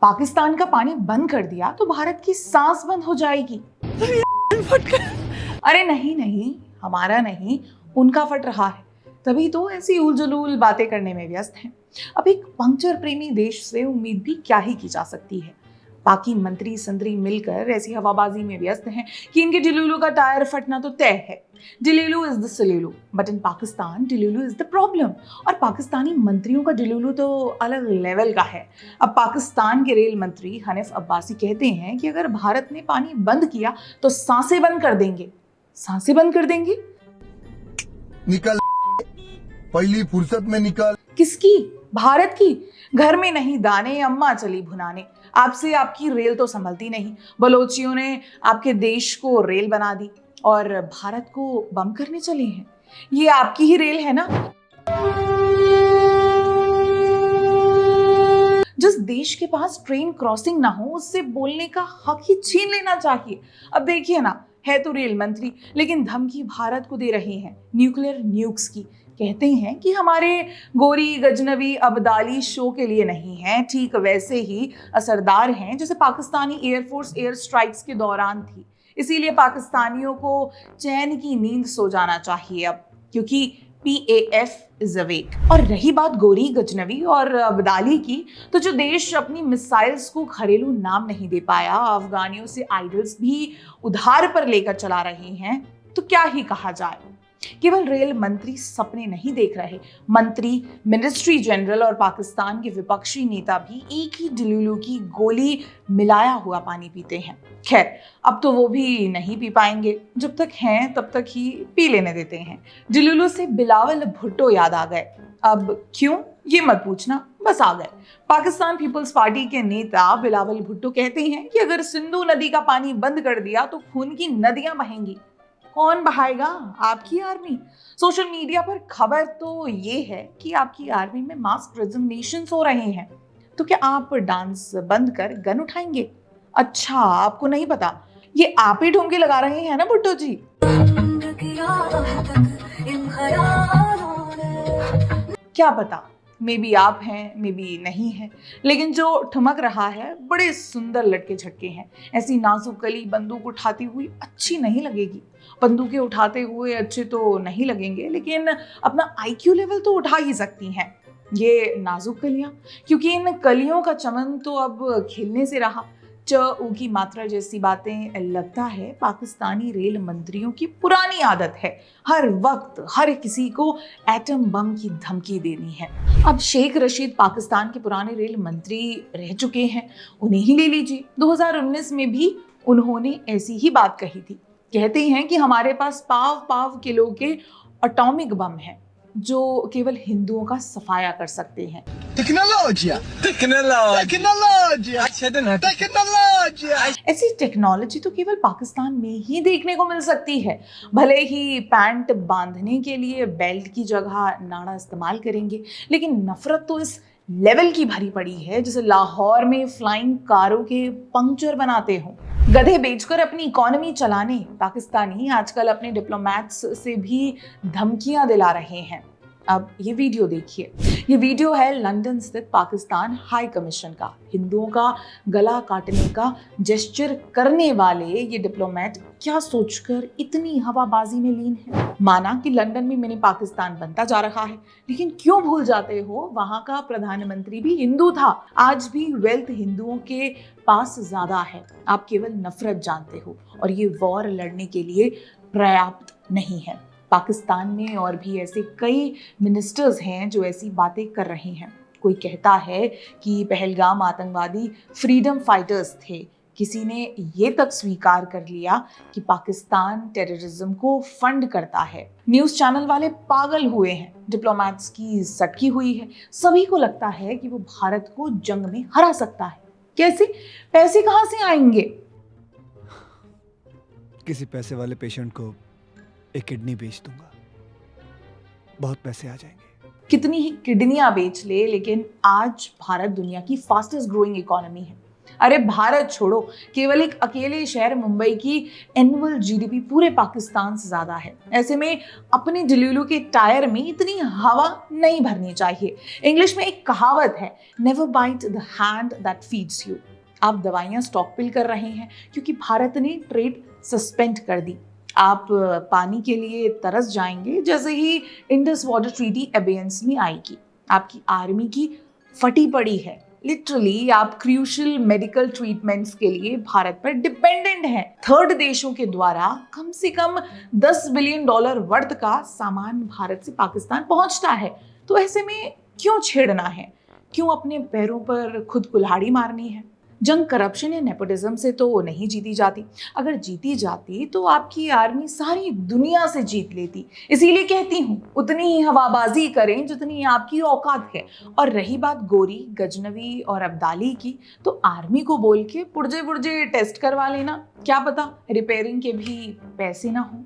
पाकिस्तान का पानी बंद कर दिया तो भारत की सांस बंद हो जाएगी। अरे नहीं नहीं, हमारा नहीं, उनका फट रहा है, तभी तो ऐसी उलझुल बातें करने में व्यस्त हैं। अब एक पंक्चर प्रेमी देश से उम्मीद भी क्या ही की जा सकती है। बाकी मंत्री संतरी मिलकर ऐसी हवाबाजी में व्यस्त हैं कि इनके डिलूलू का टायर फटना तो तय है। Delulu is the solulu, but in Pakistan delulu is the problem. और पाकिस्तानी मंत्रियों का डिलूलू तो अलग लेवल का है। अब पाकिस्तान के रेल मंत्री हनीफ अब्बासी कहते हैं कि अगर भारत ने पानी बंद किया तो सांसें बंद कर देंगे। सांसें बंद कर देंगे? निकल, पहली फुर्सत में निकल। किसकी? भारत की? घर में नहीं दाने, अम्मा चली भुनाने। आपसे आपकी रेल तो संभलती नहीं। बलोचियों ने आपके देश को रेल बना दी और भारत को बम करने चले हैं। ये आपकी ही रेल है ना? जिस देश के पास ट्रेन क्रॉसिंग ना हो उससे बोलने का हक ही छीन लेना चाहिए। अब देखिए ना, है तो रेल मंत्री, लेकिन धमकी भारत को दे रहे हैं न्यूक्लियर न्यूक्स की। कहते हैं कि हमारे गोरी गजनवी अब्दाली शो के लिए नहीं है, ठीक वैसे ही असरदार हैं जैसे पाकिस्तानी एयरफोर्स एयर स्ट्राइक्स के दौरान थी। इसीलिए पाकिस्तानियों को चैन की नींद सो जाना चाहिए अब, क्योंकि PAF इज अवेक। और रही बात गोरी गजनवी और अब्दाली की, तो जो देश अपनी मिसाइल्स को घरेलू नाम नहीं दे पाया, अफगानियों से आइडल्स भी उधार पर लेकर चला रहे हैं, तो क्या ही कहा जाए। केवल रेल मंत्री सपने नहीं देख रहे, मंत्री, मिनिस्ट्री जनरल और पाकिस्तान के विपक्षी नेता भी एक ही डिलूलू की गोली मिलाया हुआ पानी पीते हैं। खैर, अब तो वो भी नहीं पी पाएंगे, जब तक हैं तब तक ही पी लेने देते हैं। डिलूलू से बिलावल भुट्टो याद आ गए। अब क्यों, ये मत पूछना, बस आ गए। पाकिस्तान पीपल्स पार्टी के नेता बिलावल भुट्टो कहते हैं कि अगर सिंधु नदी का पानी बंद कर दिया तो खून की नदियां बहेंगी। कौन बहाएगा? आपकी आर्मी। सोशल मीडिया पर खबर तो ये है कि आपकी आर्मी में मास प्रेजेंटेशंस हो रहे हैं, तो क्या आप डांस बंद कर गन उठाएंगे? अच्छा, आपको नहीं पता, ये आप ही ठुमके लगा रहे हैं ना भुट्टो जी। क्या पता, मे बी आप हैं, मे बी नहीं है, लेकिन जो ठुमक रहा है बड़े सुंदर लटके झटके हैं। ऐसी नाजुक कली बंदूक उठाती हुई अच्छी नहीं लगेगी। बंदूकें उठाते हुए अच्छे तो नहीं लगेंगे, लेकिन अपना IQ लेवल तो उठा ही सकती हैं ये नाजुक कलियां, क्योंकि इन कलियों का चमन तो अब खिलने से रहा। च ऊ की मात्रा जैसी बातें लगता है पाकिस्तानी रेल मंत्रियों की पुरानी आदत है। हर वक्त हर किसी को एटम बम की धमकी देनी है। अब शेख रशीद पाकिस्तान के पुराने रेल मंत्री रह चुके हैं, उन्हें ही ले लीजिए। 2019 में भी उन्होंने ऐसी ही बात कही थी। कहते हैं कि हमारे पास पाव पाव किलो के एटॉमिक बम हैं जो केवल हिंदुओं का सफाया कर सकते हैं। ऐसी टेक्नोलॉजी तो केवल पाकिस्तान में ही देखने को मिल सकती है। भले ही पैंट बांधने के लिए बेल्ट की जगह नाड़ा इस्तेमाल करेंगे, लेकिन नफरत तो इस लेवल की भरी पड़ी है जैसे लाहौर में फ्लाइंग कारों के पंक्चर बनाते हो। गधे बेचकर अपनी इकोनॉमी चलाने पाकिस्तानी आजकल अपने डिप्लोमैट्स से भी धमकियां दिला रहे हैं। अब ये वीडियो देखिए। ये वीडियो है लंदन स्थित पाकिस्तान हाई कमीशन का। हिंदुओं का गला काटने का जेस्चर करने वाले ये डिप्लोमेट क्या सोचकर इतनी हवाबाजी में लीन है। माना कि लंदन में मिनी पाकिस्तान बनता जा रहा है, लेकिन क्यों भूल जाते हो वहां का प्रधानमंत्री भी हिंदू था। आज भी वेल्थ हिंदुओं के पास ज्यादा है। आप केवल नफरत जानते हो और ये वॉर लड़ने के लिए पर्याप्त नहीं है। पाकिस्तान में और भी ऐसे कई मिनिस्टर्स हैं जो ऐसी बातें कर रहे हैं। कोई कहता है कि पहलगाम आतंकवादी फ्रीडम फाइटर्स थे। किसी ने ये तक स्वीकार कर लिया कि पाकिस्तान टेररिज्म को फंड करता है। न्यूज़ चैनल वाले पागल हुए हैं, डिप्लोमैट्स की सटकी हुई है। सभी को लगता है कि वो भारत को जंग में हरा सकता है। कैसे? पैसे कहाँ से आएंगे? किसी पैसे वाले पेशेंट को एक किडनी बेच दूंगा, बहुत पैसे आ जाएंगे। कितनी ही किडनियां बेच ले, लेकिन आज भारत दुनिया की फास्टेस्ट ग्रोइंग इकोनॉमी है। अरे भारत छोड़ो, केवल एक अकेले शहर मुंबई की एनुअल जीडीपी पूरे पाकिस्तान से ज्यादा है। ऐसे में अपने डिल्लू के टायर में इतनी हवा नहीं भरनी चाहिए। इंग्लिश में एक कहावत है, never bite the hand that feeds you. आप दवाइयां स्टॉकपिल कर रहे हैं क्योंकि भारत ने ट्रेड सस्पेंड कर दी। आप पानी के लिए तरस जाएंगे जैसे ही इंडस वाटर ट्रीटी अबेयंस में आएगी। आपकी आर्मी की फटी पड़ी है, लिटरली आप क्रूशियल मेडिकल ट्रीटमेंट्स के लिए भारत पर डिपेंडेंट हैं। थर्ड देशों के द्वारा कम से कम $10 बिलियन वर्थ का सामान भारत से पाकिस्तान पहुंचता है। तो ऐसे में क्यों छेड़ना है, क्यों अपने पैरों पर खुद कुल्हाड़ी मारनी है? जंग करप्शन या नेपोटिज्म से तो नहीं जीती जाती। अगर जीती जाती तो आपकी आर्मी सारी दुनिया से जीत लेती। इसीलिए कहती हूँ, उतनी ही हवाबाजी करें जितनी आपकी औकात है। और रही बात गोरी, गजनवी और अब्दाली की, तो आर्मी को बोल के पुर्जे पुर्जे टेस्ट करवा लेना, क्या पता रिपेयरिंग के भी पैसे ना हो।